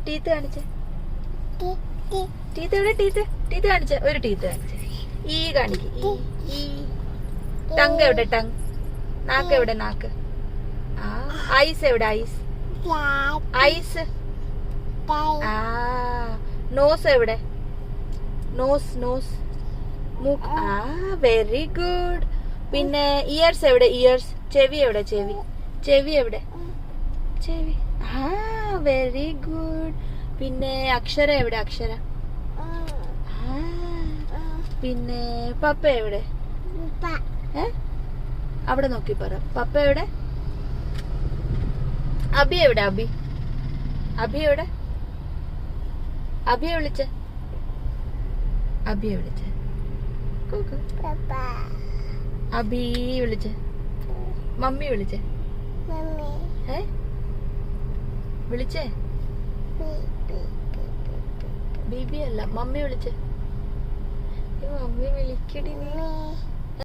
Teeth കാണിച്ചേ. Teeth എവിടെ? Teeth teeth കാണിച്ചേ. ഒരു ടീത്ത് കാണിച്ചേ. ഈ കാണിക്ക്. ഈ ടങ് എവിടെ? ടങ്. നാക്ക് എവിടെ? നാക്ക്. ആ ഐസ് എവിടെ? ഐസ്. ഐസ്. ആ നോസ് എവിടെ? നോസ്. നോസ്. മൂക്ക്. ആ വെരി ഗുഡ്. പിന്നെ ഇയേഴ്സ് എവിടെ? ഇയേഴ്സ്. ചെവി എവിടെ? ചെവി. ചെവി എവിടെ? ചെവി. ആ വെരി ഗുഡ്. പിന്നെ അക്ഷര എവിടെ? അക്ഷര. പിന്നെ പപ്പ എവിടെ? അവിടെ നോക്കി പറ. പപ്പ എവിടെ? അബി എവിടെ? അബി. അബി എവിടെ? അബിയെ വിളിച്ച. അബിയെ വിളിച്ച. അബി വിളിച്ച. മമ്മി വിളിച്ചേ. വിളിച്ചേ. ബീബി അല്ല, മമ്മി വിളിച്ചേ. മമ്മി വിളിക്കടി നീ.